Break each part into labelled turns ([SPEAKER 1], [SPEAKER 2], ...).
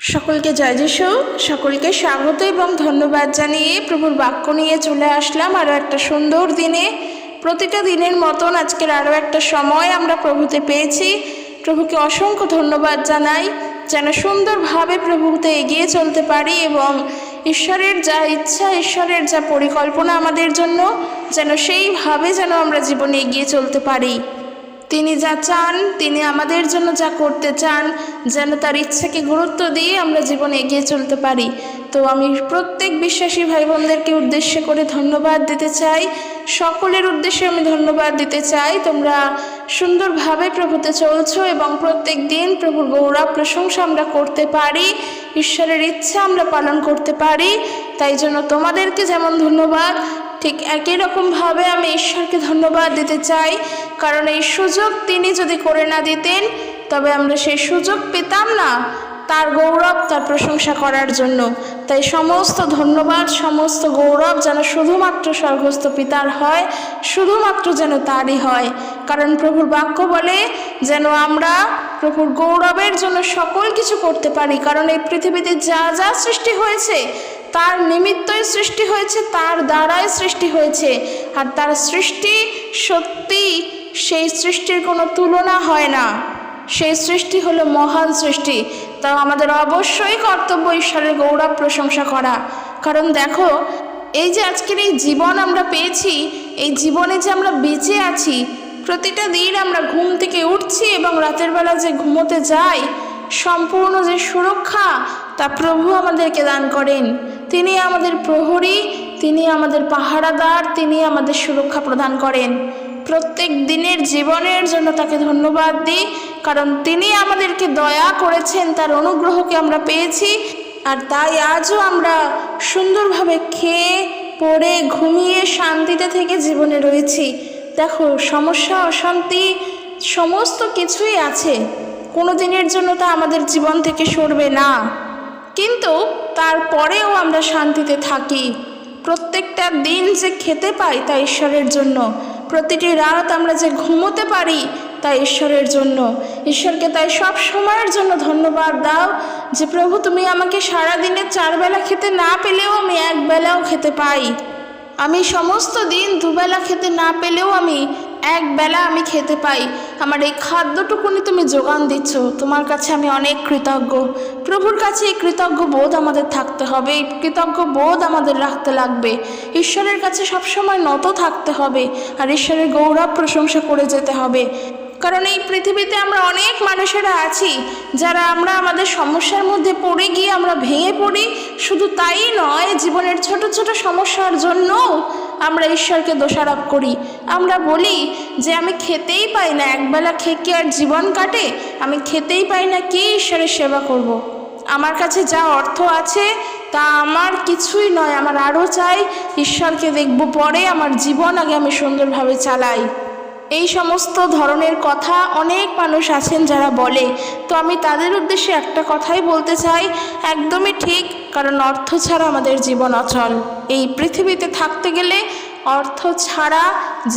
[SPEAKER 1] সকলকে জয় যিশু। সকলকে স্বাগত এবং ধন্যবাদ জানিয়ে প্রভুর বাক্য নিয়ে চলে আসলাম আরও একটা সুন্দর দিনে। প্রতিটা দিনের মতন আজকের আরও একটা সময় আমরা প্রভুতে পেয়েছি। প্রভুকে অসংখ্য ধন্যবাদ জানাই যেন সুন্দরভাবে প্রভুতে এগিয়ে চলতে পারি এবং ঈশ্বরের যা ইচ্ছা, ঈশ্বরের যা পরিকল্পনা আমাদের জন্য, যেন সেইভাবে যেন আমরা জীবনে এগিয়ে চলতে পারি। তিনি যা চান, তিনি আমাদের জন্য যা করতে চান, যেন তার ইচ্ছাকে গুরুত্ব দিয়ে আমরা জীবনে এগিয়ে চলতে পারি। তো আমি প্রত্যেক বিশ্বাসী ভাই বোনদেরকে উদ্দেশ্য করে ধন্যবাদ দিতে চাই, সকলের উদ্দেশ্যে আমি ধন্যবাদ দিতে চাই। তোমরা সুন্দরভাবে প্রভুতে চলছো এবং প্রত্যেক দিন প্রভুর গৌরব প্রশংসা আমরা করতে পারি, ঈশ্বরের ইচ্ছা আমরা পালন করতে পারি। তাই জন্য তোমাদেরকে যেমন ধন্যবাদ, ঠিক একই রকমভাবে আমি ঈশ্বরকে ধন্যবাদ দিতে চাই, কারণ এই সুযোগ তিনি যদি করে না দিতেন তবে আমরা সেই সুযোগ পেতাম না তার গৌরব, তার প্রশংসা করার জন্য। তাই সমস্ত ধন্যবাদ, সমস্ত গৌরব যেন শুধুমাত্র স্বর্গস্থ পিতার হয়, শুধুমাত্র যেন তারই হয়। কারণ প্রভুর বাক্য বলে যেন আমরা প্রভুর গৌরবের জন্য সকল কিছু করতে পারি। কারণ এই পৃথিবীতে যা যা সৃষ্টি হয়েছে তার নিমিত্তই সৃষ্টি হয়েছে, তার দ্বারাই সৃষ্টি হয়েছে। আর তার সৃষ্টি সত্যি, সেই সৃষ্টির কোনো তুলনা হয় না। সেই সৃষ্টি হলো মহান সৃষ্টি। তাও আমাদের অবশ্যই কর্তব্য ঈশ্বরের গৌরব প্রশংসা করা। কারণ দেখো, এই যে আজকের এই জীবন আমরা পেয়েছি, এই জীবনে যে আমরা বেঁচে আছি, প্রতিটা দিন আমরা ঘুম থেকে উঠছি এবং রাতের বেলা যে ঘুমোতে যাই, সম্পূর্ণ যে সুরক্ষা তা প্রভু আমাদেরকে দান করেন। তিনি আমাদের প্রহরী, তিনি আমাদের পাহারাদার, তিনি আমাদের সুরক্ষা প্রদান করেন। প্রত্যেক দিনের জীবনের জন্য তাকে ধন্যবাদ দিই, কারণ তিনি আমাদেরকে দয়া করেছেন, তার অনুগ্রহকে আমরা পেয়েছি। আর তাই আজও আমরা সুন্দরভাবে খেয়ে পড়ে ঘুমিয়ে শান্তিতে থেকে জীবনে রয়েছি। দেখো, সমস্যা অশান্তি সমস্ত কিছুই আছে, কোনো দিনের জন্য তা আমাদের জীবন থেকে সরবে না, কিন্তু তারপরেও আমরা শান্তিতে থাকি। প্রত্যেকটা দিন যে খেতে পাই তা ঈশ্বরের জন্য, প্রতিটি রাত আমরা যে ঘুমোতে পারি তা ঈশ্বরের জন্য। ঈশ্বরকে তাই সব সময়ের জন্য ধন্যবাদ দাও যে প্রভু, তুমি আমাকে সারাদিনে 4 বেলা খেতে না পেলেও আমি 1 বেলাও খেতে পাই। আমি সমস্ত দিন 2 বেলা খেতে না পেলেও আমি 1 বেলা আমি খেতে পাই। আমার এই খাদ্যটুকুনি তুমি যোগান দিচ্ছ, তোমার কাছে আমি অনেক কৃতজ্ঞ। প্রভুর কাছে এই কৃতজ্ঞ বোধ আমাদের থাকতে হবে, এই কৃতজ্ঞ বোধ আমাদের রাখতে লাগবে। ঈশ্বরের কাছে সবসময় নত থাকতে হবে আর ঈশ্বরের গৌরব প্রশংসা করে যেতে হবে। কারণ এই পৃথিবীতে আমরা অনেক মানুষেরা আছি যারা আমরা আমাদের সমস্যার মধ্যে পড়ে গিয়ে আমরা ভেঙে পড়ি। শুধু তাই নয়, জীবনের ছোট ছোট সমস্যার জন্য আমরা ঈশ্বরকে দোষারোপ করি। আমরা বলি যে আমি খেতেই পাই না, 1 বেলা খেয়ে কি আর জীবন কাটে? আমি খেতেই পাই না, কি ঈশ্বরের সেবা করব? আমার কাছে যা অর্থ আছে তা আমার কিছুই নয়, আমার আরও চাই ঈশ্বরকে দেখব পরে, আমার জীবন আগে আমি সুন্দরভাবে চালাই। এই সমস্ত ধরনের কথা অনেক মানুষ আছেন যারা বলে। তো আমি তাদের উদ্দেশ্যে একটা কথাই বলতে চাই, একদমই ঠিক। কারণ অর্থ ছাড়া আমাদের জীবন অচল। এই পৃথিবীতে থাকতে গেলে অর্থ ছাড়া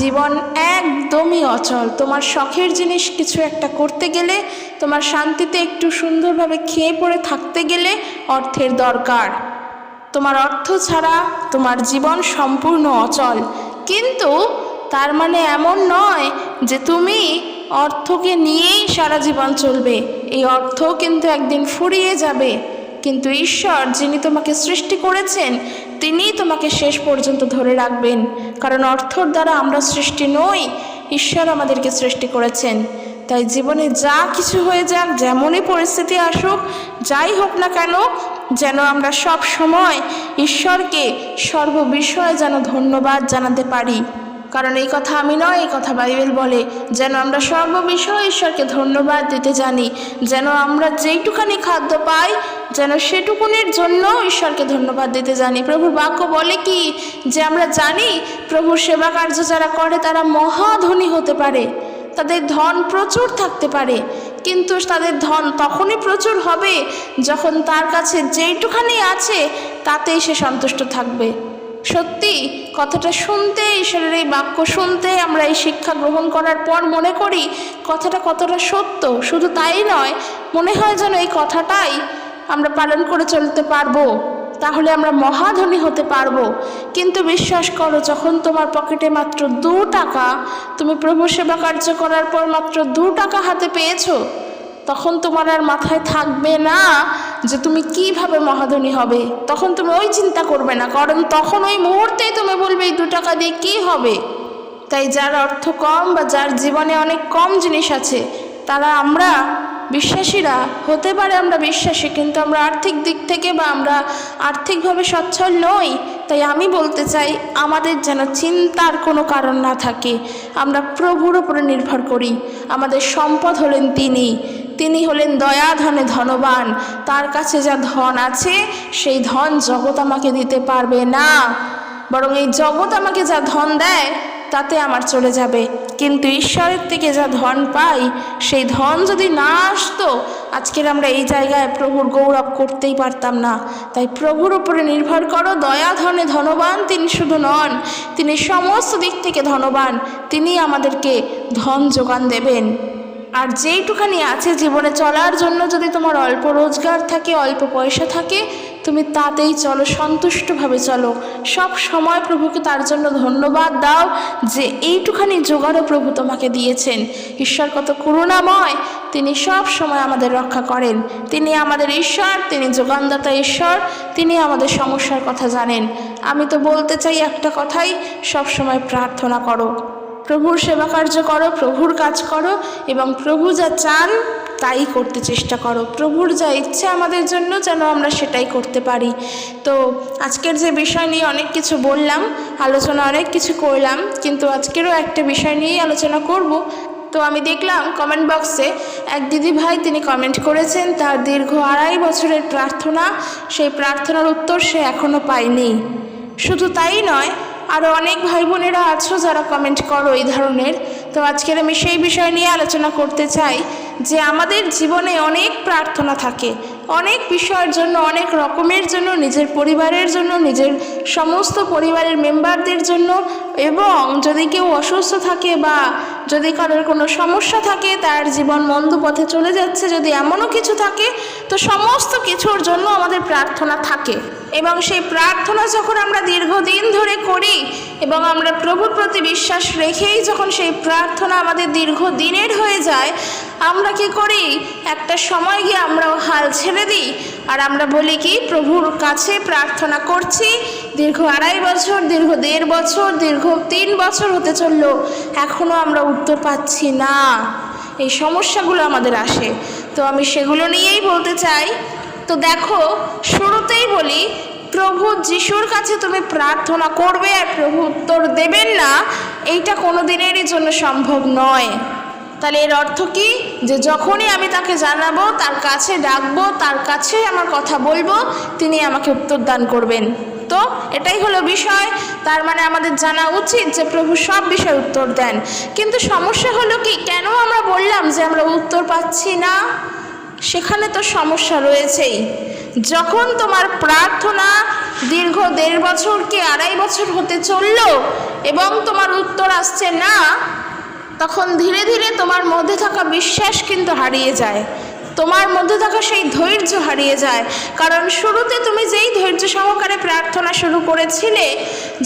[SPEAKER 1] জীবন একদমই অচল। তোমার শখের জিনিস কিছু একটা করতে গেলে, তোমার শান্তিতে একটু সুন্দরভাবে খেয়ে পড়ে থাকতে গেলে অর্থের দরকার। তোমার অর্থ ছাড়া তোমার জীবন সম্পূর্ণ অচল। কিন্তু তার মানে এমন নয় যে তুমি অর্থকে নিয়েই সারা জীবন চলবে। এই অর্থ কিন্তু একদিন ফুরিয়ে যাবে, কিন্তু ঈশ্বর যিনি তোমাকে সৃষ্টি করেছেন তিনিই তোমাকে শেষ পর্যন্ত ধরে রাখবেন। কারণ অর্থর দ্বারা আমরা সৃষ্টি নই, ঈশ্বর আমাদেরকে সৃষ্টি করেছেন। তাই জীবনে যা কিছু হয়ে যাক, যেমনই পরিস্থিতি আসুক, যাই হোক না কেন, যেন আমরা সব সময় ঈশ্বরকে সর্ববিষয়ে যেন ধন্যবাদ জানাতে পারি। কারণ এই কথা আমি নয়, এই কথা বাইবেল বলে, যেন আমরা সর্ববিষয়ে ঈশ্বরকে ধন্যবাদ দিতে জানি। যেন আমরা যেইটুখানি খাদ্য পাই, যেন সেটুকুনির জন্য ঈশ্বরকে ধন্যবাদ দিতে জানি। প্রভুর বাক্য বলে কি, যে আমরা জানি প্রভুর সেবা কার্য যারা করে তারা মহাধনী হতে পারে, তাদের ধন প্রচুর থাকতে পারে, কিন্তু তাদের ধন তখনই প্রচুর হবে যখন তার কাছে যেইটুখানি আছে তাতেই সে সন্তুষ্ট থাকবে। সত্যি কথাটা শুনতে, ঈশ্বরের এই বাক্য শুনতে, আমরা এই শিক্ষা গ্রহণ করার পর মনে করি কথাটা কতটা সত্য। শুধু তাই নয়, মনে হয় যেন এই কথাটাই আমরা পালন করে চলতে পারবো, তাহলে আমরা মহাধনী হতে পারবো। কিন্তু বিশ্বাস করো, যখন তোমার পকেটে মাত্র 2 টাকা, তুমি প্রভু সেবা কার্য করার পর মাত্র 2 টাকা হাতে পেয়েছো, তখন তোমার আর মাথায় থাকবে না যে তুমি কিভাবে মহাধনী হবে। তখন তুমি ওই চিন্তা করবে না, কারণ তখন ওই মুহূর্তেই তুমি বলবে এই 2 টাকা দিয়ে কী হবে। তাই যার অর্থ কম বা যার জীবনে অনেক কম জিনিস আছে, তারা আমরা বিশ্বাসীরা হতে পারে, আমরা বিশ্বাসী, কিন্তু আমরা আর্থিক দিক থেকে বা আমরা আর্থিকভাবে সচ্ছল নই। তাই আমি বলতে চাই, আমাদের যেন চিন্তার কোনো কারণ না থাকে, আমরা প্রভুর উপরে নির্ভর করি। আমাদের সম্পদ হলেন তিনি হলেন দয়া ধনে ধনবান। তার কাছে যা ধন আছে সেই ধন জগৎ আমাকে দিতে পারবে না, বরং এই জগৎ আমাকে যা ধন দেয় তাতে আমার চলে যাবে। কিন্তু ঈশ্বরের থেকে যা ধন পাই, সেই ধন যদি না আসতো, আজকের আমরা এই জায়গায় প্রভুর গৌরব করতেই পারতাম না। তাই প্রভুর উপরে নির্ভর করো। দয়া ধনে ধনবান তিনি শুধু নন, তিনি সমস্ত দিক থেকে ধনবান। তিনি আমাদেরকে ধন যোগান দেবেন। আর যেইটুখানি আছে জীবনে চলার জন্য, যদি তোমার অল্প রোজগার থাকে, অল্প পয়সা থাকে, তুমি তাতেই চলো, সন্তুষ্টভাবে চলো। সব সময় প্রভুকে তার জন্য ধন্যবাদ দাও যে এইটুখানি জোগাড়ও প্রভু তোমাকে দিয়েছেন। ঈশ্বর কত করুণাময়, তিনি সব সময় আমাদের রক্ষা করেন। তিনি আমাদের ঈশ্বর, তিনি যোগানদাতা ঈশ্বর, তিনি আমাদের সমস্যার কথা জানেন। আমি তো বলতে চাই একটা কথাই, সব সময় প্রার্থনা করো, প্রভুর সেবা কার্য করো, প্রভুর কাজ করো, এবং প্রভু যা চান তাই করতে চেষ্টা করো। প্রভুর যা ইচ্ছে আমাদের জন্য যেন আমরা সেটাই করতে পারি। তো আজকের যে বিষয় নিয়ে অনেক কিছু বললাম, আলোচনা অনেক কিছু করলাম, কিন্তু আজকেরও একটা বিষয় নিয়েই আলোচনা করব। তো আমি দেখলাম কমেন্ট বক্সে এক দিদি ভাই তিনি কমেন্ট করেছেন, তার দীর্ঘ 2.5 বছরের প্রার্থনা, সেই প্রার্থনার উত্তর সে এখনও পায়নি। শুধু তাই নয়, আরও অনেক ভাই বোনেরা আছো যারা কমেন্ট করো এই ধরনের। তো আজকের আমি সেই বিষয় নিয়ে আলোচনা করতে চাই যে আমাদের জীবনে অনেক প্রার্থনা থাকে, অনেক বিষয়ের জন্য, অনেক রকমের জন্য, নিজের পরিবারের জন্য, নিজের সমস্ত পরিবারের মেম্বারদের জন্য, এবং যদি কেউ অসুস্থ থাকে বা যদি কারোর কোনো সমস্যা থাকে, তার জীবন মন্দ পথে চলে যাচ্ছে, যদি এমনও কিছু থাকে, তো সমস্ত কিছুর জন্য আমাদের প্রার্থনা থাকে। এবং সেই প্রার্থনা যখন আমরা দীর্ঘদিন ধরে করি এবং আমরা প্রভুর প্রতি বিশ্বাস রেখেই যখন সেই প্রার্থনা আমাদের দীর্ঘদিনের হয়ে যায়, আমরা কি করি, একটা সময় গিয়ে আমরাও হাল ছেড়ে দিই। আর আমরা বলি কি, প্রভুর কাছে প্রার্থনা করছি, দীর্ঘ 2.5 বছর, দীর্ঘ 1.5 বছর, দীর্ঘ 3 বছর হতে চললো, এখনও আমরা উত্তর পাচ্ছি না। এই সমস্যাগুলো আমাদের আসে। তো আমি সেগুলো নিয়েই বলতে চাই। তো দেখো, শুরুতেই বলি, প্রভু যিশুর কাছে তুমি প্রার্থনা করবে আর প্রভু উত্তর দেবেন না, এইটা কোনো দিনেরই জন্য সম্ভব নয়। তাহলে এর অর্থ কি, যে যখনই আমি তাকে জানাবো, তার কাছে ডাকবো, তার কাছে আমার কথা বলবো, তিনি আমাকে উত্তর দান করবেন। তো এটাই হলো বিষয়। তার মানে আমাদের জানা উচিত যে প্রভু সব বিষয়ে উত্তর দেন। কিন্তু সমস্যা হলো কি, কেন আমরা বললাম যে আমরা উত্তর পাচ্ছি না? সেখানে তো সমস্যা রয়েছেই। যখন তোমার প্রার্থনা দীর্ঘ 1.5 বছর কি 2.5 বছর হতে চললো এবং তোমার উত্তর আসছে না, তখন ধীরে ধীরে তোমার মধ্যে থাকা বিশ্বাস কিন্তু হারিয়ে যায়, তোমার মধ্যে থাকা সেই ধৈর্য হারিয়ে যায়। কারণ শুরুতে তুমি যেই ধৈর্য সহকারে প্রার্থনা শুরু করেছিলে,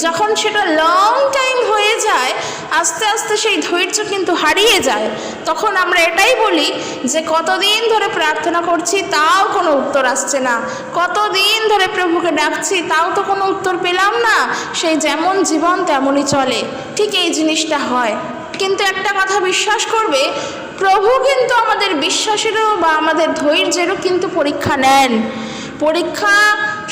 [SPEAKER 1] যখন সেটা লং টাইম হয়ে যায়, আস্তে আস্তে সেই ধৈর্য কিন্তু হারিয়ে যায়। তখন আমরা এটাই বলি যে কতদিন ধরে প্রার্থনা করছি তাও কোনো উত্তর আসছে না, কতদিন ধরে প্রভুকে ডাকছি তাও তো কোনো উত্তর পেলাম না, সেই যেমন জীবন তেমনই চলে। ঠিক এই জিনিসটা হয়। কিন্তু একটা কথা বিশ্বাস করবে, প্রভু কিন্তু আমাদের বিশ্বাসেরও বা আমাদের ধৈর্যেরও কিন্তু পরীক্ষা নেন। পরীক্ষা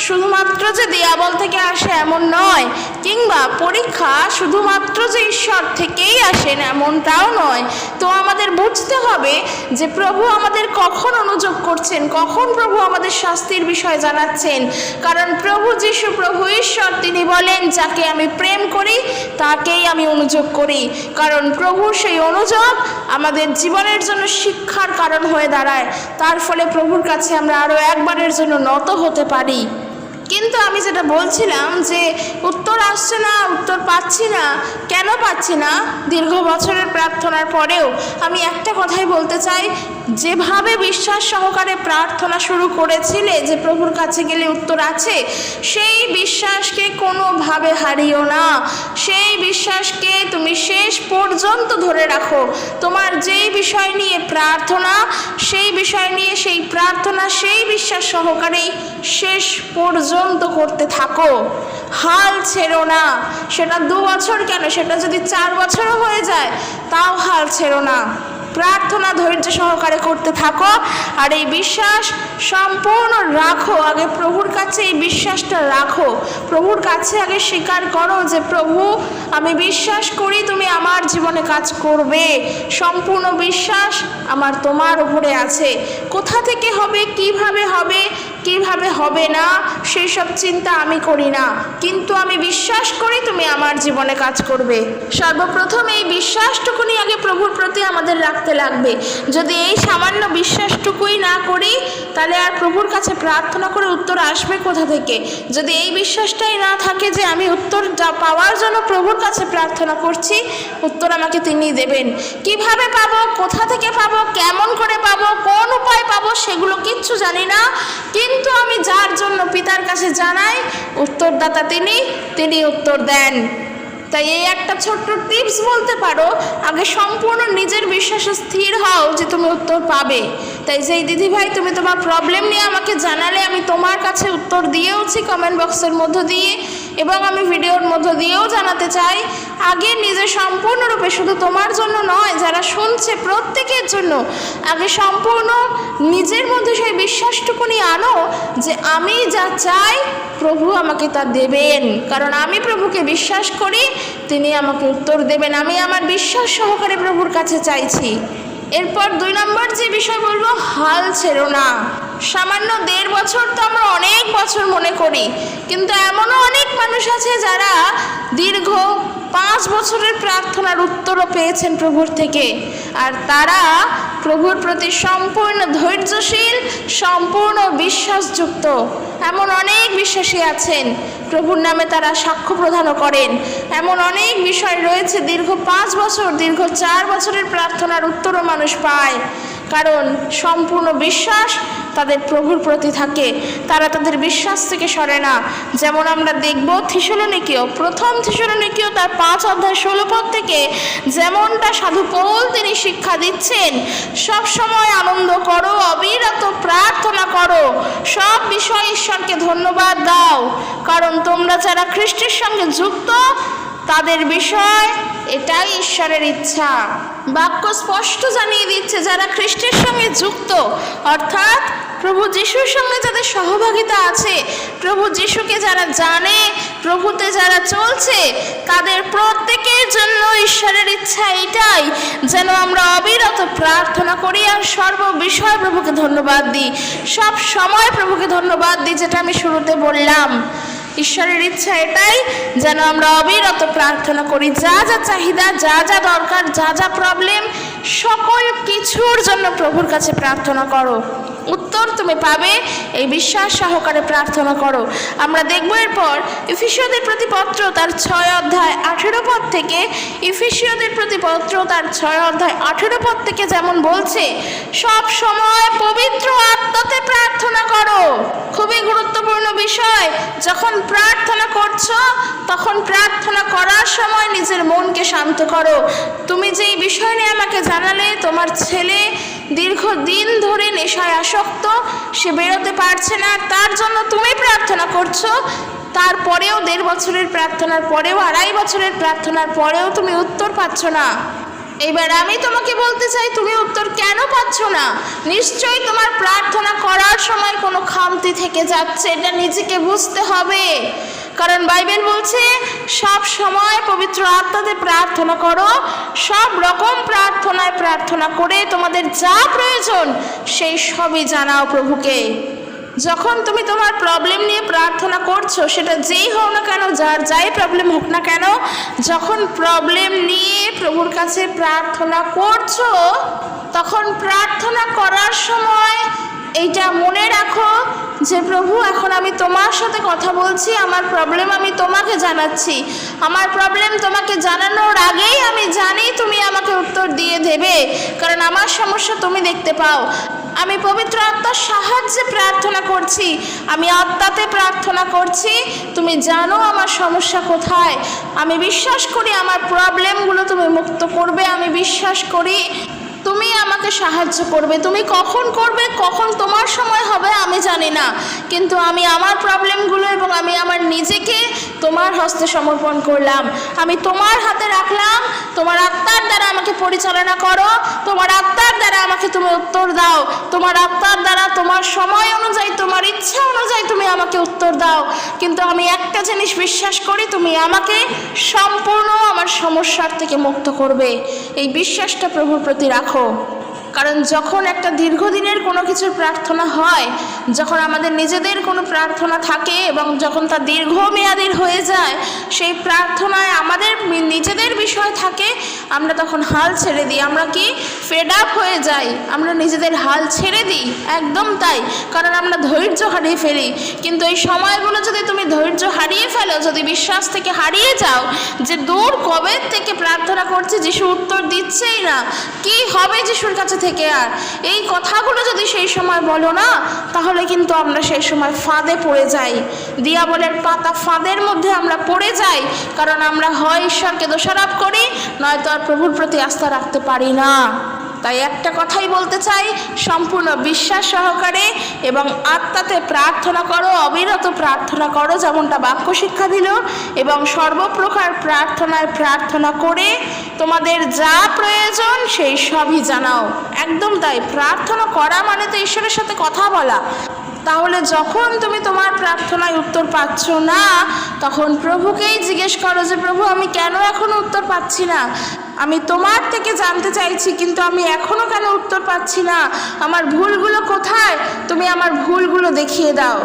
[SPEAKER 1] শুধুমাত্র যে দেয়াবল থেকে আসে এমন নয়, কিংবা পরীক্ষা শুধুমাত্র যে ঈশ্বর থেকেই আসেন এমনটাও নয়। তো আমাদের বুঝতে হবে যে প্রভু আমাদের কখন অনুযোগ করছেন, কখন প্রভু আমাদের শাস্তির বিষয় জানাচ্ছেন। কারণ প্রভু যিশু, প্রভু ঈশ্বর, তিনি বলেন যাকে আমি প্রেম করি তাকেই আমি অনুযোগ করি। কারণ প্রভুর সেই অনুযোগ আমাদের জীবনের জন্য শিক্ষার কারণ হয়ে দাঁড়ায়। তার ফলে প্রভুর কাছে আমরা আরও একবারের জন্য নত হতে পারি। কিন্তু আমি যেটা বলছিলাম যে উত্তর আসছে না, উত্তর পাচ্ছি না, কেন পাচ্ছি না? দীর্ঘ বছরের প্রার্থনার পরেও আমি একটা কথাই বলতে চাই, যেভাবে বিশ্বাস সহকারে প্রার্থনা শুরু করেছিলে যে প্রভুর কাছে গেলে উত্তর আছে, সেই বিশ্বাসকে কোনোভাবে হারিও না। সেই বিশ্বাসকে তুমি শেষ পর্যন্ত ধরে রাখো। তোমার যেই বিষয় নিয়ে প্রার্থনা, সেই বিষয় নিয়ে সেই প্রার্থনা সেই বিশ্বাস সহকারেই শেষ পর্যন্ত করতে থাকো। হাল ছেড়ো না। সেটা 2 বছর কেন, সেটা যদি 4 বছরও হয়ে যায় তাও হাল ছেড়ো না। প্রার্থনা ধৈর্য সহকারে করতে থাকো আর এই বিশ্বাস সম্পূর্ণ রাখো। আগে প্রভুর কাছে এই বিশ্বাসটা রাখো। প্রভুর কাছে আগে স্বীকার করো যে প্রভু, আমি বিশ্বাস করি তুমি আমার জীবনে কাজ করবে। সম্পূর্ণ বিশ্বাস আমার তোমার উপরে আছে। কোথা থেকে হবে, কিভাবে হবে, কিভাবে হবে না, সেই সব চিন্তা আমি করি না, কিন্তু আমি বিশ্বাস করি তুমি আমার জীবনে কাজ করবে। সর্বপ্রথম এই বিশ্বাসটুকুনি আগে প্রভুর প্রতি আমাদের রাখতে লাগবে। যদি এই সামান্য বিশ্বাসটুকুই না করি তাহলে আর প্রভুর কাছে প্রার্থনা করে উত্তর আসবে কোথা থেকে? যদি এই বিশ্বাসটাই না থাকে যে আমি উত্তর পাওয়ার জন্য প্রভুর কাছে প্রার্থনা করছি, উত্তর আমাকে তিনি দেবেন। কিভাবে পাবো, কোথা থেকে পাবো, কেমন করে পাবো, কোন উপায় পাবো, সেগুলো কিচ্ছু জানি না, কিন্তু আমি যার জন্য পিতার কাছে জানাই, উত্তরদাতা তিনি উত্তর দেন। তাই এই একটা ছোট্ট টিপস বলতে পারো, আগে সম্পূর্ণ নিজের বিশ্বাসে স্থির হও যে তুমি উত্তর পাবে। তাই যেই দিদিভাই তুমি তোমার প্রবলেম নিয়ে আমাকে জানালে, আমি তোমার কাছে উত্তর দিয়েওছি কমেন্ট বক্সের মধ্য দিয়ে, এবং আমি ভিডিওর মধ্য দিয়েও জানাতে চাই, আগে নিজে সম্পূর্ণরূপে, শুধু তোমার জন্য নয়, যারা শুনছে প্রত্যেকের জন্য, আগে সম্পূর্ণ নিজের মধ্যে সেই বিশ্বাসটুকুনি আনো যে আমি যা চাই প্রভু আমাকে তা দেবেন। কারণ আমি প্রভুকে বিশ্বাস করি, তিনি আমাকে উত্তর দেবেন। আমি আমার বিশ্বাস সহকারে প্রভুর কাছে চাইছি। এরপর 2 নম্বর যে বিষয় বলবো, হাল ছেড়ো না। সামান্য 1.5 বছর তো আমরা অনেক বছর মনে করি, কিন্তু এমনও অনেক মানুষ আছে যারা দীর্ঘ 5 বছরের প্রার্থনার উত্তরও পেয়েছেন প্রভুর থেকে। আর তারা প্রভুর প্রতি সম্পূর্ণ ধৈর্যশীল, সম্পূর্ণ বিশ্বাসযুক্ত। এমন অনেক বিশ্বাসী আছেন, প্রভুর নামে তারা সাক্ষ্য প্রদানও করেন। এমন অনেক বিষয় রয়েছে, দীর্ঘ 5 বছর, দীর্ঘ 4 বছরের প্রার্থনার উত্তরও মানুষ পায়, কারণ সম্পূর্ণ বিশ্বাস তাদের প্রভুর প্রতি থাকে। তারা তাদের বিশ্বাস থেকে সরে না। যেমন আমরা দেখব থিসলনিকীয়, প্রথম থিসলনিকীয় তার 5 অধ্যায় 16 পদ থেকে যেমনটা সাধু পৌল তিনি শিক্ষা দিচ্ছেন, সব সময় আনন্দ করো, অবিরত প্রার্থনা করো, সব বিষয়ে ঈশ্বরকে ধন্যবাদ দাও, কারণ তোমরা যারা খ্রিস্টের সঙ্গে যুক্ত তাদের বিষয় এটাই ঈশ্বরের ইচ্ছা। বাক্য স্পষ্ট জানিয়ে দিচ্ছে, যারা খ্রিস্টের সঙ্গে যুক্ত, অর্থাৎ প্রভু যিশুর সঙ্গে যাদের সহভাগিতা আছে, প্রভু যিশুকে যারা জানে, প্রভুতে যারা চলছে, তাদের প্রত্যেকের জন্য ঈশ্বরের ইচ্ছা এটাই যেন আমরা অবিরত প্রার্থনা করি আর সর্ব বিষয় প্রভুকে ধন্যবাদ দিই, সব সময় প্রভুকে ধন্যবাদ দিই। যেটা আমি শুরুতে বললাম, ঈশ্বরের ইচ্ছা এটাই যেন আমরা অবিরত প্রার্থনা করি। যা যা চাহিদা, যা যা দরকার, যা যা প্রবলেম, সকল কিছুর জন্য প্রভুর কাছে প্রার্থনা করো, উত্তর তুমি পাবে। এই বিশ্বাস সহকারে প্রার্থনা করো। আমরা দেখব এরপর ইফিসীয়দের প্রতি পত্র তার 6 অধ্যায় 18 পদ থেকে, ইফিসীয়দের প্রতি পত্র তার 6 অধ্যায় 18 পদ থেকে যেমন বলছে, সব সময় পবিত্র আত্মাতে প্রার্থনা করো। খুবই গুরুত্বপূর্ণ বিষয়। যখন প্রার্থনা করছো, তখন প্রার্থনা করার সময় নিজের মনকে শান্ত করো। তুমি যেই বিষয় নিয়ে আমাকে জানালে, তোমার ছেলে দীর্ঘদিন ধরে নেশায় আসক্ত, সে বেরোতে পারছে না, তার জন্য তুমি প্রার্থনা করছো, তারপরেও 1.5 বছরের প্রার্থনার পরেও, 2.5 বছরের প্রার্থনার পরেও তুমি উত্তর পাচ্ছ না। এবার আমি তোমাকে বলতে চাই, তুমি উত্তর কেন পাচ্ছ না? নিশ্চয়ই তোমার প্রার্থনা করার সময় কোনো খামতি থেকে যাচ্ছে, এটা নিজেকে বুঝতে হবে। কারণ বাইবেল বলছে সব সময় পবিত্র আত্মাতে প্রার্থনা করো, সব রকম প্রার্থনায় প্রার্থনা করে তোমাদের যা প্রয়োজন সেই সবই জানাও প্রভুকে। যখন তুমি তোমার প্রবলেম নিয়ে প্রার্থনা করছো, সেটা যেই হোক না কেন, যার যাই প্রবলেম হোক না কেন, যখন প্রবলেম নিয়ে প্রভুর কাছে প্রার্থনা করছো, তখন প্রার্থনা করার সময় এইটা মনে রাখো যে প্রভু এখন আমি তোমার সাথে কথা বলছি, আমার প্রবলেম আমি তোমাকে জানাচ্ছি, আমার প্রবলেম তোমাকে জানানোর আগেই আমি জানি তুমি আমাকে উত্তর দিয়ে দেবে, কারণ আমার সমস্যা তুমি দেখতে পাও। আমি পবিত্র আত্মার সাহায্যে প্রার্থনা করছি, আমি আত্মাতে প্রার্থনা করছি, তুমি জানো আমার সমস্যা কোথায়। আমি বিশ্বাস করি আমার প্রবলেমগুলো তুমি মুক্ত করবে, আমি বিশ্বাস করি তুমি আমাকে সাহায্য করবে। তুমি কখন করবে, কখন তোমার সময় হবে আমি জানি না, কিন্তু আমি আমার প্রবলেমগুলো এবং আমি আমার নিজেকে তোমার হস্তে সমর্পণ করলাম, আমি তোমার হাতে রাখলাম। তোমার আত্মার দ্বারা আমাকে পরিচালনা করো, তোমার আত্মার দ্বারা আমাকে তুমি উত্তর দাও, তোমার আত্মার দ্বারা তোমার সময় অনুযায়ী তোমার ইচ্ছা অনুযায়ী তুমি আমাকে উত্তর দাও। কিন্তু আমি একটা জিনিস বিশ্বাস করি, তুমি আমাকে সম্পূর্ণ আমার সমস্যার থেকে মুক্ত করবে। এই বিশ্বাসটা প্রভুর প্রতি রাখো, কারণ যখন একটা দীর্ঘদিনের কোনো কিছুর প্রার্থনা হয়, যখন আমাদের নিজেদের কোনো প্রার্থনা থাকে এবং যখন তা দীর্ঘমেয়াদীর হয়ে যায়, সেই প্রার্থনায় আমাদের নিজেদের বিষয় থাকে, আমরা তখন হাল ছেড়ে দিই। আমরা কি ফেড আপ হয়ে যাই, আমরা নিজেদের হাল ছেড়ে দিই, একদম তাই, কারণ আমরা ধৈর্য হারিয়ে ফেলি। কিন্তু এই সময়গুলো যদি তুমি ধৈর্য হারিয়ে ফেলো, যদি বিশ্বাস থেকে হারিয়ে যাও যে দূর কবে থেকে প্রার্থনা করছি, যিশু উত্তর দিচ্ছেই না, কি হবে যিশুর কাছে থেকে, আর এই কথাগুলো যদি সেই সময় বলো না, তাহলে কিন্তু আমরা সেই সময় ফাঁদে পড়ে যাই, দিয়াবলের পাতা ফাঁদের মধ্যে আমরা পড়ে যাই, কারণ আমরা হয় ঈশ্বরকে দোষারোপ করি, নয়তো আর প্রভুর প্রতি আস্থা রাখতে পারি না। তাই একটা কথাই বলতে চাই, সম্পূর্ণ বিশ্বাস সহকারে এবং আত্মাতে প্রার্থনা করো, অবিরত প্রার্থনা করো, যেমনটা বাক্য শিক্ষা দিল, এবং সর্বপ্রকার প্রার্থনায় প্রার্থনা করে তোমাদের যা প্রয়োজন সেই সবই জানাও। একদম তাই, প্রার্থনা করা মানে তো ঈশ্বরের সাথে কথা বলা। তাহলে যখন তুমি তোমার প্রার্থনায় উত্তর পাচ্ছ না, তখন প্রভুকেই জিজ্ঞেস করো যে প্রভু আমি কেন এখনো উত্তর পাচ্ছি না, আমি তোমার থেকে জানতে চাইছি কিন্তু আমি এখনো কেন উত্তর পাচ্ছি না, আমার ভুলগুলো কোথায়, তুমি আমার ভুলগুলো দেখিয়ে দাও।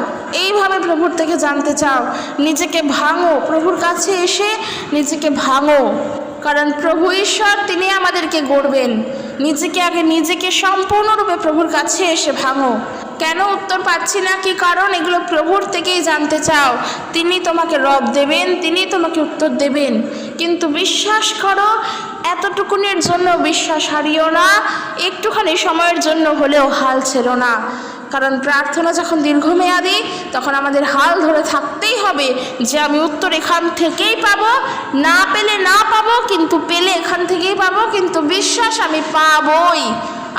[SPEAKER 1] এইভাবে প্রভুর থেকে জানতে চাও, নিজেকে ভাঙো, প্রভুর কাছে এসে নিজেকে ভাঙো, কারণ প্রভু ঈশ্বর তিনি আমাদেরকে গড়বেন। নিজেকে সম্পূর্ণরূপে প্রভুর কাছে এসে ভাঙো। কেন উত্তর পাচ্ছি না, কি কারণ, এগুলো প্রভুর থেকেই জানতে চাও। তিনি তোমাকে রব দেবেন, তিনি তোমাকে উত্তর দেবেন, কিন্তু বিশ্বাস করো, এতটুকুনের জন্য বিশ্বাস হারিও না, একটুখানি সময়ের জন্য হলেও হাল ছেড়ো না, কারণ প্রার্থনা যখন দীর্ঘমেয়াদী তখন আমাদের হাল ধরে থাকতেই হবে যে আমি উত্তর এখান থেকেই পাবো, না পেলে না পাবো, কিন্তু পেলে এখান থেকেই পাবো, কিন্তু বিশ্বাস আমি পাবই,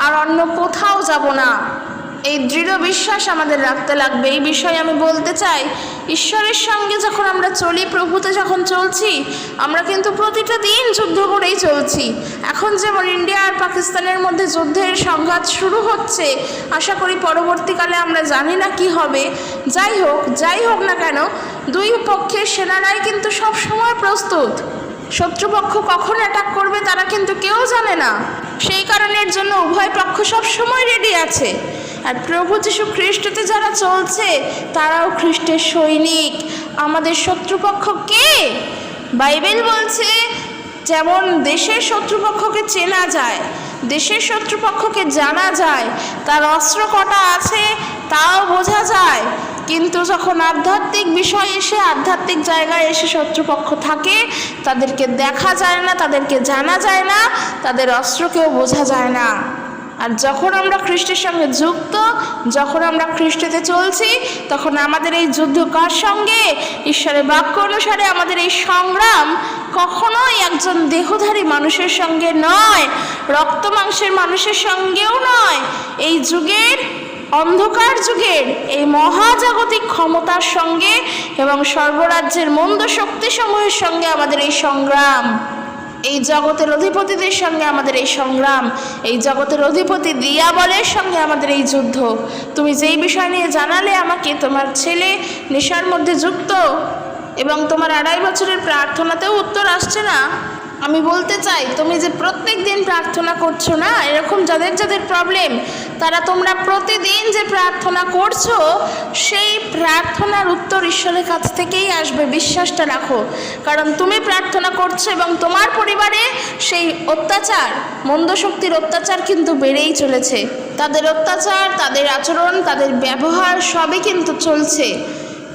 [SPEAKER 1] আর অন্য কোথাও যাব না। এই দৃঢ় বিশ্বাস আমাদের রাখতে লাগবে। এই বিষয়ে আমি বলতে চাই, ঈশ্বরের সঙ্গে যখন আমরা চলি, প্রভুতে যখন চলছি, আমরা কিন্তু প্রতিটা দিন যুদ্ধ করেই চলছি। এখন যেমন ইন্ডিয়া আর পাকিস্তানের মধ্যে যুদ্ধের সংঘাত শুরু হচ্ছে, আশা করি পরবর্তীকালে আমরা জানি না কি হবে। যাই হোক না কেন, দুই পক্ষের সেনারাই কিন্তু সব সময় প্রস্তুত। শত্রুপক্ষ কখন অ্যাটাক করবে তারা কিন্তু কেউ জানে না, সেই কারণের জন্য উভয় পক্ষ সব সময় রেডি আছে। আর প্রভু যীশু খ্রিস্টতে যারা চলছে তারাও খ্রিস্টের সৈনিক। আমাদের শত্রুপক্ষ কে? বাইবেল বলছে যেমন দেশের শত্রুপক্ষকে চেনা যায়, দেশের শত্রুপক্ষকে জানা যায়, তার অস্ত্র কটা আছে তাও বোঝা যায়, কিন্তু যখন আধ্যাত্মিক বিষয় এসে, আধ্যাত্মিক জায়গায় এসে শত্রুপক্ষ থাকে, তাদেরকে দেখা যায় না, তাদেরকে জানা যায় না, তাদের অস্ত্রকেও বোঝা যায় না। আর যখন আমরা খ্রিস্টের সঙ্গে যুক্ত, যখন আমরা খ্রিস্টেতে চলছি, তখন আমাদের এই যুদ্ধ কার সঙ্গে? ঈশ্বরের বাক্য অনুসারে আমাদের এই সংগ্রাম কখনোই একজন দেহধারী মানুষের সঙ্গে নয়, রক্ত মাংসের মানুষের সঙ্গেও নয়, এই যুগের, অন্ধকার যুগের এই মহাজাগতিক ক্ষমতার সঙ্গে এবং স্বর্গরাজ্যের মন্দ শক্তিসমূহের সঙ্গে আমাদের এই সংগ্রাম, এই জগতের অধিপতিদের সঙ্গে আমাদের এই সংগ্রাম, এই জগতের অধিপতি দিয়াবলের সঙ্গে আমাদের এই যুদ্ধ। তুমি যেই বিষয় নিয়ে জানালে আমাকে, তোমার ছেলে নেশার মধ্যে যুক্ত এবং তোমার 2.5 বছরের প্রার্থনাতেও উত্তর আসছে না, আমি বলতে চাই, তুমি যে প্রত্যেক দিন প্রার্থনা করছো না, এরকম যাদের যাদের প্রবলেম, তারা তোমরা প্রতিদিন যে প্রার্থনা করছো সেই প্রার্থনার উত্তর ঈশ্বরের কাছ থেকেই আসবে, বিশ্বাসটা রাখো। কারণ তুমি প্রার্থনা করছো এবং তোমার পরিবারে সেই অত্যাচার, মন্দ শক্তির অত্যাচার কিন্তু বেড়েই চলেছে। তাদের অত্যাচার, তাদের আচরণ, তাদের ব্যবহার সবই কিন্তু চলছে।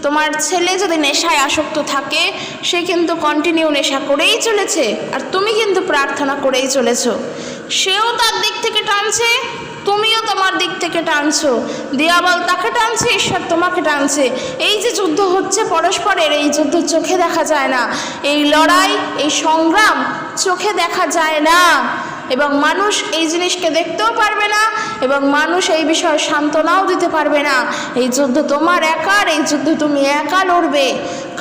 [SPEAKER 1] তোমার ছেলে যদি নেশায় আসক্ত থাকে, সে কিন্তু কন্টিনিউ নেশা করেই চলেছে, আর তুমি কিন্তু প্রার্থনা করেই চলেছো। সেও তার দিক থেকে টানছে, তুমিও তোমার দিক থেকে টানছো। দিয়াবল তাকে টানছে, ঈশ্বর তোমাকে টানছে। এই যে যুদ্ধ হচ্ছে পরস্পরের, এই যুদ্ধ চোখে দেখা যায় না, এই লড়াই, এই সংগ্রাম চোখে দেখা যায় না, এবং মানুষ এই জিনিসকে দেখতেও পারবে না, এবং মানুষ এই বিষয়ে সান্ত্বনাও দিতে পারবে না। এই যুদ্ধ তোমার একার, এই যুদ্ধ তুমি একা লড়বে,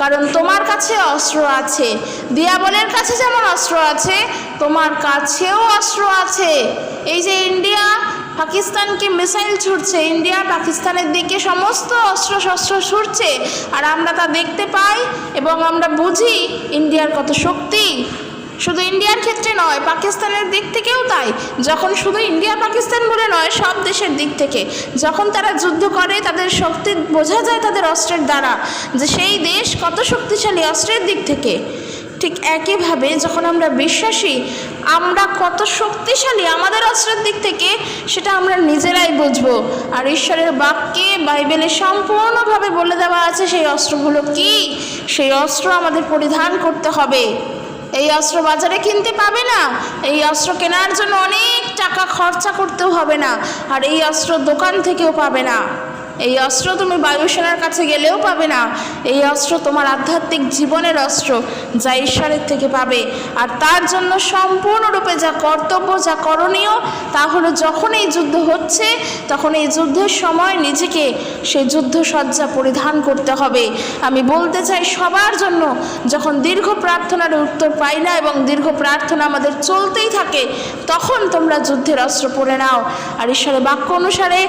[SPEAKER 1] কারণ তোমার কাছে অস্ত্র আছে। দিয়াবলের কাছে যেমন অস্ত্র আছে, তোমার কাছেও অস্ত্র আছে। এই যে ইন্ডিয়া পাকিস্তানকে মিসাইল ছুটছে, ইন্ডিয়া পাকিস্তানের দিকে সমস্ত অস্ত্র শস্ত্র ছুটছে, আর আমরা তা দেখতে পাই এবং আমরা বুঝি ইন্ডিয়ার কত শক্তি। শুধু ইন্ডিয়ার ক্ষেত্রে নয়, পাকিস্তানের দিক থেকেও তাই। যখন শুধু ইন্ডিয়া পাকিস্তান বলে নয়, সব দেশের দিক থেকে যখন তারা যুদ্ধ করে, তাদের শক্তি বোঝা যায় তাদের অস্ত্রের দ্বারা, যে সেই দেশ কত শক্তিশালী অস্ত্রের দিক থেকে। ঠিক একইভাবে যখন আমরা বিশ্বাসী, আমরা কত শক্তিশালী আমাদের অস্ত্রের দিক থেকে, সেটা আমরা নিজেরাই বুঝবো। আর ঈশ্বরের বাক্যে, বাইবেলে সম্পূর্ণভাবে বলে দেওয়া আছে সেই অস্ত্রগুলো কি। সেই অস্ত্র আমাদের পরিধান করতে হবে। এই অস্ত্র বাজারে কিনতে পাবে না, এই অস্ত্র কেনার জন্য অনেক টাকা খরচা করতেও হবে না, আর এই অস্ত্র দোকান থেকেও পাবে না। এই অস্ত্র তুমি বায়ুসেনার কাছে গেলেও পাবে না। এই অস্ত্র তোমার আধ্যাত্মিক জীবনের অস্ত্র, যা ঈশ্বরের থেকে পাবে। আর তার জন্য সম্পূর্ণরূপে যা কর্তব্য, যা করণীয়, তা হলো যখন এই যুদ্ধ হচ্ছে, তখন এই যুদ্ধের সময় নিজেকে সেই যুদ্ধসজ্জা পরিধান করতে হবে। আমি বলতে চাই সবার জন্য, যখন দীর্ঘ প্রার্থনার উত্তর পাই না এবং দীর্ঘ প্রার্থনা আমাদের চলতেই থাকে, তখন তোমরা যুদ্ধের অস্ত্র পরে নাও। আর ঈশ্বরের বাক্য অনুসারে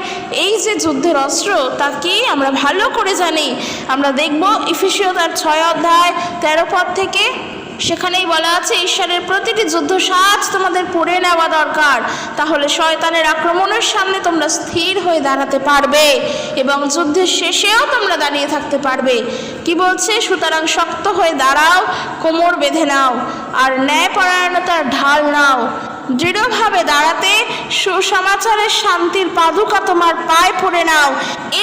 [SPEAKER 1] এই যে যুদ্ধের অস্ত্র, তা কি আমরা ভালো করে জানি। আমরা দেখব ইফিসীয় তার 6 অধ্যায় 13 পদ থেকে, সেখানেই বলা আছে ঈশ্বরের প্রতিটি যুদ্ধ সাজ তোমাদের পড়ে নেওয়া দরকার, তাহলে শয়তানের আক্রমণের সামনে তোমরা স্থির হয়ে দাঁড়াতে পারবে এবং যুদ্ধের শেষেও তোমরা দাঁড়িয়ে থাকতে পারবে। কি বলছে? সুতরাং শক্ত হয়ে দাঁড়াও, কোমর বেঁধে নাও, আর ন্যায়পরায়ণতার ঢাল নাও। দৃঢ়ভাবে দাঁড়াতে সুসমাচারের শান্তির পাদুকা তোমার পায়ে পড়ে নাও।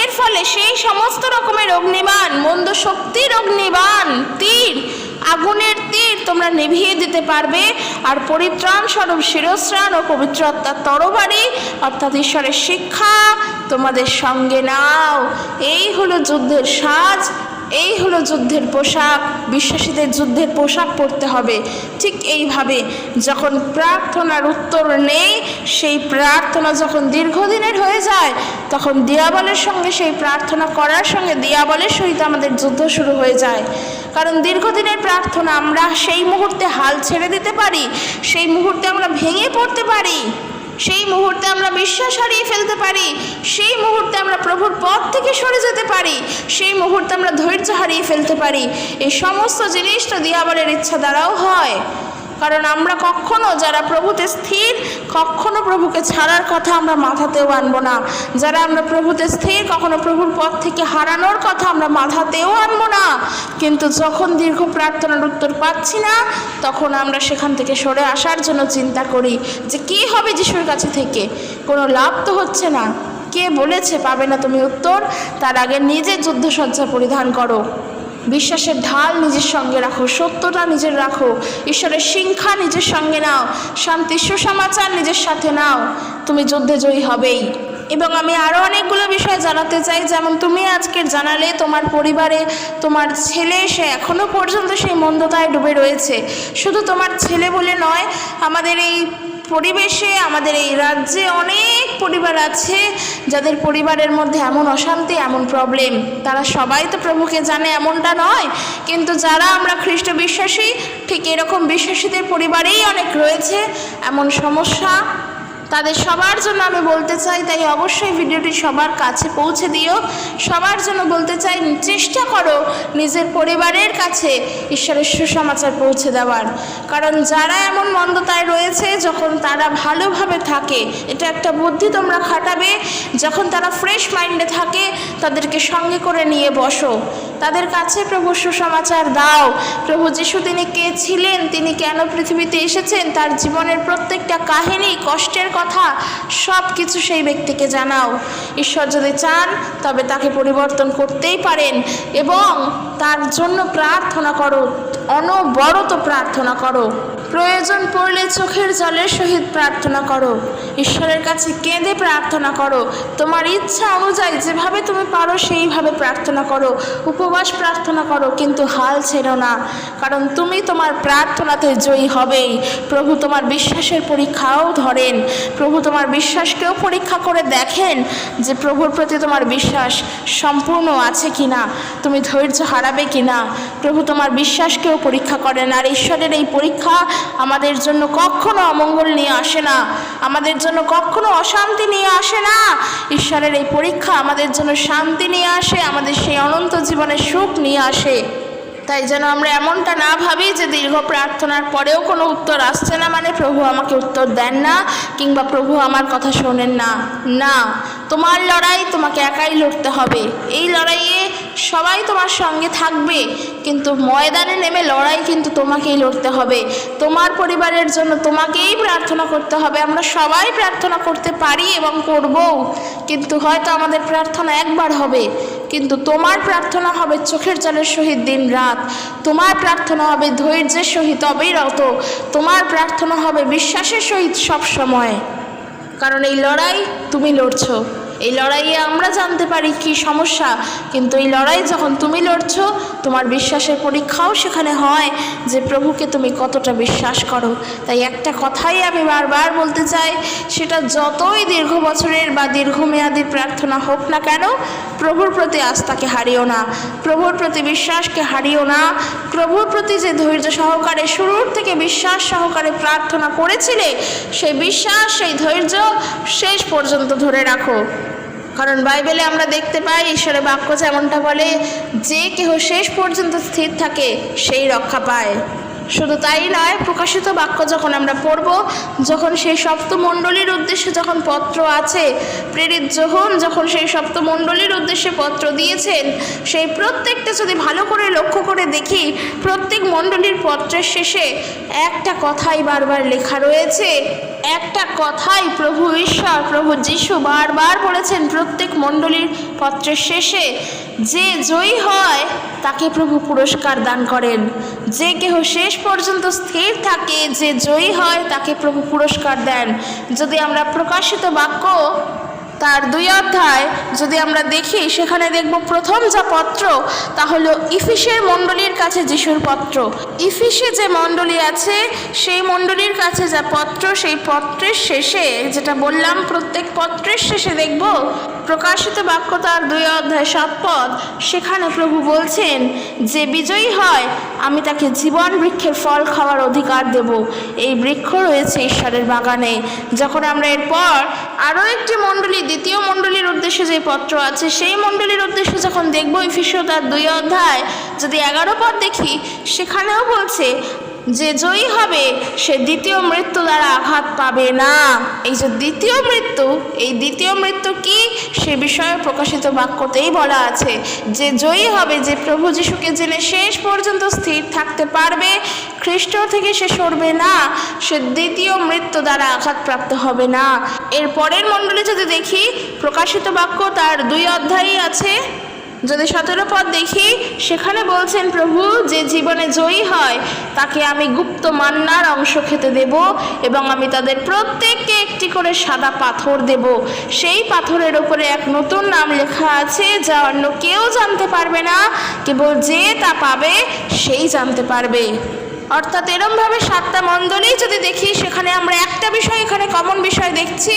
[SPEAKER 1] এর ফলে সেই সমস্ত রকমের অগ্নিবাণ, মন্দ শক্তির অগ্নিবাণ, তীর, আগুনের তীর তোমরা নিভিয়ে দিতে পারবে। আর পরিত্রাণ স্বরূপ শিরস্ত্রাণ ও পবিত্র আত্মার তরবারি, অর্থাৎ ঈশ্বরের শিক্ষা তোমাদের সঙ্গে নাও। এই হলো যুদ্ধের সাজ, এই হলো যুদ্ধের পোশাক। বিশ্বাসীদের যুদ্ধের পোশাক পরতে হবে। ঠিক এইভাবে যখন প্রার্থনার উত্তর নেই, সেই প্রার্থনা যখন দীর্ঘদিনের হয়ে যায়, তখন দিয়াবলের সঙ্গে সেই প্রার্থনা করার সঙ্গে দিয়াবলের সহিত আমাদের যুদ্ধ শুরু হয়ে যায়। কারণ দীর্ঘদিনের প্রার্থনা আমরা সেই মুহূর্তে হাল ছেড়ে দিতে পারি, সেই মুহূর্তে আমরা ভেঙে পড়তে পারি, সেই মুহূর্তে আমরা বিশ্বাস হারিয়ে ফেলতে পারি, সেই মুহূর্তে আমরা প্রভুর পথ থেকে সরে যেতে পারি, সেই মুহূর্তে আমরা ধৈর্য হারিয়ে ফেলতে পারি। এই সমস্ত জিনিসটা দিয়াবলের ইচ্ছা দ্বারাও হয়। কারণ আমরা কখনো, যারা প্রভুতে স্থির, কখনো প্রভুকে ছাড়ার কথা আমরা মাথাতেও আনবো না। যারা আমরা প্রভুতে স্থির, কখনো প্রভুর পথ থেকে হারানোর কথা আমরা মাথাতেও আনবো না। কিন্তু যখন দীর্ঘ প্রার্থনার উত্তর পাচ্ছি না, তখন আমরা সেখান থেকে সরে আসার জন্য চিন্তা করি যে কী হবে যিশুর কাছে থেকে, কোনো লাভ তো হচ্ছে না। কে বলেছে পাবে না তুমি উত্তর? তার আগে নিজে যুদ্ধসজ্জা পরিধান করো, বিশ্বাসের ঢাল নিজের সঙ্গে রাখো, সত্যটা নিজের রাখো, ঈশ্বরের শিক্ষা নিজের সঙ্গে নাও, শান্তির সুসমাচার নিজের সাথে নাও, তুমি যুদ্ধে জয়ী হবেই। এবং আমি আরও অনেকগুলো বিষয় জানাতে চাই, যেমন তুমি আজকের জানালে তোমার পরিবারে তোমার ছেলে, সে এখনও পর্যন্ত সেই মন্দতায় ডুবে রয়েছে। শুধু তোমার ছেলে বলে নয়, আমাদের এই পরিবেশে, আমাদের এই রাজ্যে অনেক পরিবার আছে যাদের পরিবারের মধ্যে এমন অশান্তি, এমন প্রবলেম। তারা সবাই তো প্রভুকে জানে এমনটা নয়, কিন্তু যারা আমরা খ্রিস্ট বিশ্বাসী, ঠিক এরকম বিশ্বাসীদের পরিবারেই অনেক রয়েছে এমন সমস্যা, তাদের সবার জন্য আমি বলতে চাই, তাই অবশ্যই ভিডিওটি সবার কাছে পৌঁছে দিও। সবার জন্য বলতে চাই, চেষ্টা করো নিজের পরিবারের কাছে ঈশ্বরের সুসমাচার পৌঁছে দেওয়ার। কারণ যারা এমন মন্দতায় রয়েছে, যখন তারা ভালোভাবে থাকে, এটা একটা বুদ্ধি তোমরা খাটাবে, যখন তারা ফ্রেশ মাইন্ডে থাকে তাদেরকে সঙ্গে করে নিয়ে বসো, তাদের কাছে প্রভু সুসমাচার দাও। প্রভু যিশু তিনি কে ছিলেন, তিনি কেন পৃথিবীতে এসেছেন, তার জীবনের প্রত্যেকটা কাহিনী, কষ্টের কথা সব কিছু সেই ব্যক্তিকে জানাও। ঈশ্বর যদি চান তবে তাকে পরিবর্তন করতেই পারেন, এবং তার জন্য প্রার্থনা করো, অনবরত প্রার্থনা করো। প্রয়োজন পড়লে চোখের জলের সহিত প্রার্থনা করো, ঈশ্বরের কাছে কেঁদে প্রার্থনা করো। তোমার ইচ্ছা অনুযায়ী যেভাবে তুমি পারো সেইভাবে প্রার্থনা করো, উপবাস প্রার্থনা করো, কিন্তু হাল ছেড়ো না। কারণ তুমি তোমার প্রার্থনাতে জয়ী হবেই। প্রভু তোমার বিশ্বাসের পরীক্ষাও ধরেন, প্রভু তোমার বিশ্বাসকেও পরীক্ষা করে দেখেন যে প্রভুর প্রতি তোমার বিশ্বাস সম্পূর্ণ আছে কিনা, তুমি ধৈর্য হারাবে কিনা। প্রভু তোমার বিশ্বাসকেও পরীক্ষা করেন। আর ঈশ্বরের এই পরীক্ষা আমাদের জন্য কখনো অমঙ্গল নিয়ে আসে না, আমাদের জন্য কখনো অশান্তি নিয়ে আসে না। ঈশ্বরের এই পরীক্ষা আমাদের জন্য শান্তি নিয়ে আসে, আমাদের সেই অনন্ত জীবনের সুখ নিয়ে আসে। তাই যেন আমরা এমনটা না ভাবি যে দীর্ঘ প্রার্থনার পরেও কোনো উত্তর আসছে না মানে প্রভু আমাকে উত্তর দেন না, কিংবা প্রভু আমার কথা শোনেন না। না, তোমার লড়াই তোমাকে একাই লড়তে হবে। এই লড়াইয়ে সবাই তোমার সঙ্গে থাকবে, কিন্তু ময়দানে নেমে লড়াই কিন্তু তোমাকেই লড়তে হবে। তোমার পরিবারের জন্য তোমাকেই প্রার্থনা করতে হবে। আমরা সবাই প্রার্থনা করতে পারি এবং করবও, কিন্তু হয়তো আমাদের প্রার্থনা একবার হবে, কিন্তু তোমার প্রার্থনা হবে চোখের জলের সহিত দিন রাত, তোমার প্রার্থনা হবে ধৈর্যের সহিত অবিরত, তোমার প্রার্থনা হবে বিশ্বাসের সহিত সব সময়। কারণ এই লড়াই তুমি লড়ছো। এই লড়াইয়ে আমরা জানতে পারি কি সমস্যা, কিন্তু এই লড়াই যখন তুমি লড়ছো, তোমার বিশ্বাসের পরীক্ষাও সেখানে হয় যে প্রভুকে তুমি কতটা বিশ্বাস করো। তাই একটা কথাই আমি বারবার বলতে চাই, সেটা যতই দীর্ঘ বছরের বা দীর্ঘমেয়াদী প্রার্থনা হোক না কেন, প্রভুর প্রতি আস্থাকে হারিও না, প্রভুর প্রতি বিশ্বাসকে হারিও না। প্রভুর প্রতি যে ধৈর্য সহকারে শুরুর থেকে বিশ্বাস সহকারে প্রার্থনা করেছিলে, সেই বিশ্বাস সেই ধৈর্য শেষ পর্যন্ত ধরে রাখো। কারণ বাইবেলে আমরা দেখতে পাই, ঈশ্বরের বাক্য যেমনটা বলে, যে কেহ শেষ পর্যন্ত স্থির থাকে সেই রক্ষা পায়। শুধু তাই নয়, প্রকাশিত বাক্য যখন আমরা পড়ব, যখন সেই সপ্তমণ্ডলীর উদ্দেশ্যে যখন পত্র আছে, প্রেরিত যোহন যখন সেই সপ্তমণ্ডলীর উদ্দেশ্যে পত্র দিয়েছেন, সেই প্রত্যেকটা যদি ভালো করে লক্ষ্য করে দেখি, প্রত্যেক মণ্ডলীর পত্রের শেষে একটা কথাই বারবার লেখা রয়েছে, একটা কথাই প্রভু ঈশ্বর, প্রভু যিশু বারবার বলেছেন প্রত্যেক মণ্ডলীর পত্রের শেষে, যে জয়ী হয় তাকে প্রভু পুরস্কার দান করেন। যে কেহ শেষ পর্যন্ত স্থির থাকে, যে জয়ী হয় তাকে প্রভু পুরস্কার দেন। যদি আমরা প্রকাশিত বাক্য তার 2 অধ্যায় যদি আমরা দেখি, সেখানে দেখব প্রথম যা পত্র তা হলো ইফিসের মণ্ডলীর কাছে যিশুর পত্র। ইফিসে যে মণ্ডলী আছে সেই মণ্ডলীর কাছে যা পত্র, সেই পত্রের শেষে যেটা বললাম, প্রত্যেক পত্রের শেষে দেখব প্রকাশিত বাক্য তার 2 অধ্যায় 7 পদ, সেখানে প্রভু বলছেন যে বিজয়ী হয় আমি তাকে জীবন বৃক্ষের ফল খাওয়ার অধিকার দেব। এই বৃক্ষ রয়েছে ঈশ্বরের বাগানে। যখন আমরা এরপর আরও একটি মণ্ডলী, দ্বিতীয় মণ্ডলীর উদ্দেশ্যে যে পত্র আছে, সেই মণ্ডলীর উদ্দেশ্যে যখন দেখব ইফিসীয় তার 2 অধ্যায় যদি 11 পদ দেখি, সেখানেও বলছে যে জয়ী হবে সে দ্বিতীয় মৃত্যু দ্বারা আঘাত পাবে না। এই যে দ্বিতীয় মৃত্যু, এই দ্বিতীয় মৃত্যু কি সে বিষয়ে প্রকাশিত বাক্যতেই বলা আছে যে জয়ী হবে, যে প্রভু যিশুকে জেনে শেষ পর্যন্ত স্থির থাকতে পারবে, খ্রিস্ট থেকে সে সরবে না, সে দ্বিতীয় মৃত্যু দ্বারা আঘাতপ্রাপ্ত হবে না। এর পরের মণ্ডলী যদি দেখি, প্রকাশিত বাক্য তার 2 অধ্যায়ই আছে, যদি 17 পদ দেখি, সেখানে বলছেন প্রভু যে জীবনে জয়ী হয় তাকে আমি গুপ্ত মান্নার অংশ খেতে দেব, এবং আমি তাদের প্রত্যেককে একটি করে সাদা পাথর দেব। সেই পাথরের উপরে এক নতুন নাম লেখা আছে, যা অন্য কেউ জানতে পারবে না, কেবল যে তা পাবে সেই জানতে পারবে। অর্থাৎ এরমভাবে 7টা মণ্ডলী যদি দেখি, সেখানে আমরা একটা বিষয় এখানে কমন বিষয় দেখছি।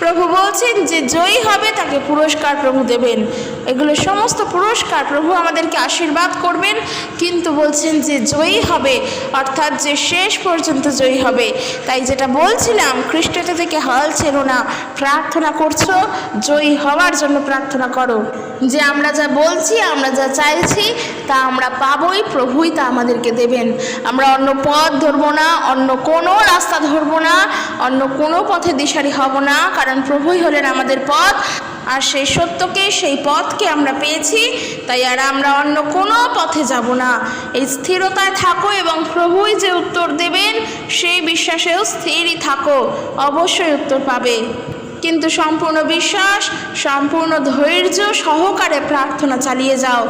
[SPEAKER 1] প্রভু বলছেন যে জয়ী হবে তাকে পুরস্কার প্রভু দেবেন। এগুলো সমস্ত পুরস্কার প্রভু আমাদেরকে আশীর্বাদ করবেন, কিন্তু বলছেন যে জয়ী হবে, অর্থাৎ যে শেষ পর্যন্ত জয়ী হবে। তাই যেটা বলছিলাম, খ্রিস্টটা থেকে হাল ছেড়ো না। প্রার্থনা করছো, জয়ী হওয়ার জন্য প্রার্থনা করো, যে আমরা যা বলছি, আমরা যা চাইছি তা আমরা পাবোই, প্রভুই তা আমাদেরকে দেবেন। আমরা অন্য পথ ধরবো না, অন্য কোনো রাস্তা ধরবো না, অন্য কোনো পথে দিশারি হব না, কারণ প্রভুই হলেন আমাদের পথ, আর সেই সত্যকে, সেই পথকে আমরা পেয়েছি। তাই আর আমরা অন্য কোনো পথে যাব না। এই স্থিরতায় থাকো এবং প্রভুই যে উত্তর দেবেন সেই বিশ্বাসেও স্থিরই থাকো, অবশ্যই উত্তর পাবে। কিন্তু সম্পূর্ণ বিশ্বাস, সম্পূর্ণ ধৈর্য সহকারে প্রার্থনা চালিয়ে যাও।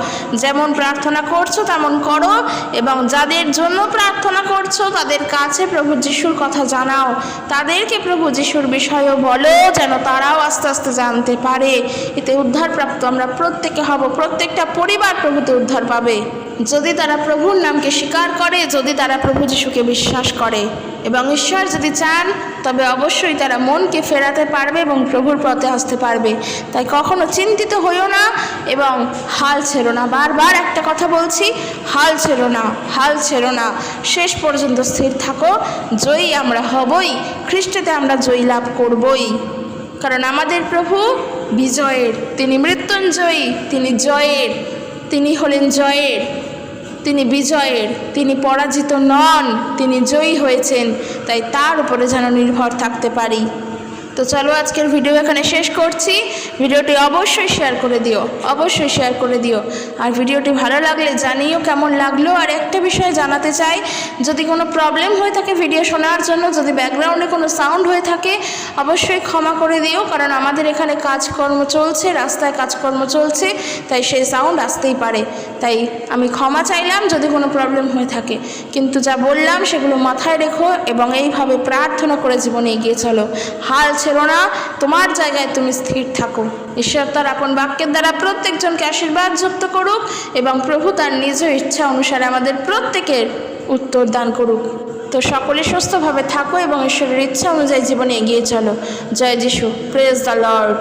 [SPEAKER 1] যেমন প্রার্থনা করছো তেমন করো, এবং যাদের জন্য প্রার্থনা করছো তাদের কাছে প্রভু যিশুর কথা জানাও, তাদেরকে প্রভু যিশুর বিষয়েও বলো, যেন তারাও আস্তে আস্তে জানতে পারে। এতে উদ্ধারপ্রাপ্ত আমরা প্রত্যেকে হব, প্রত্যেকটা পরিবার প্রভুতে উদ্ধার পাবে, যদি তারা প্রভুর নামকে স্বীকার করে, যদি তারা প্রভু যিশুকে বিশ্বাস করে। এবং ঈশ্বর যদি চান তবে অবশ্যই তারা মনকে ফেরাতে পারবে এবং প্রভুর পথে আসতে পারবে। তাই কখনো চিন্তিত হইও না এবং হাল ছেড়ো না। বারবার একটা কথা বলছি, হাল ছেড়ো না, হাল ছেড়ো না। শেষ পর্যন্ত স্থির থাকো, জয়ী আমরা হবই, খ্রিস্টতে আমরা জয়ী লাভ করবই। কারণ আমাদের প্রভু বিজয়ের, তিনি মৃত্যুঞ্জয়ী, তিনি জয়ের, তিনি হলেন জয়ের, তিনি বিজয়ের, তিনি পরাজিত নন, তিনি জয়ী হয়েছেন। তাই তার উপরে যেন নির্ভর থাকতে পারি। তো চলো আজকের ভিডিও এখানে শেষ করছি। ভিডিওটি অবশ্যই শেয়ার করে দিও, অবশ্যই শেয়ার করে দিও। আর ভিডিওটি ভালো লাগলে জানিও কেমন লাগলো। আর একটা বিষয় জানাতে চাই, যদি কোনো প্রবলেম হয়ে থাকে ভিডিও শোনার জন্য, যদি ব্যাকগ্রাউন্ডে কোনো সাউন্ড হয়ে থাকে, অবশ্যই ক্ষমা করে দিও। কারণ আমাদের এখানে কাজকর্ম চলছে, রাস্তায় কাজকর্ম চলছে, তাই সেই সাউন্ড আসতেই পারে। তাই আমি ক্ষমা চাইলাম যদি কোনো প্রবলেম হয়ে থাকে। কিন্তু যা বললাম সেগুলো মাথায় রেখো এবং এইভাবে প্রার্থনা করে জীবনে এগিয়ে চলো। হাল ছেড়ো না, তোমার জায়গায় তুমি স্থির থাকো। ঈশ্বর তার আপন বাক্যের দ্বারা প্রত্যেকজনকে আশীর্বাদ যুক্ত করুক এবং প্রভু তার নিজ ইচ্ছা অনুসারে আমাদের প্রত্যেকের উত্তর দান করুক। তো সকলে সুস্থভাবে থাকো এবং ঈশ্বরের ইচ্ছা অনুযায়ী জীবনে এগিয়ে চলো। জয় যিশু, প্রেজ দ্য লর্ড।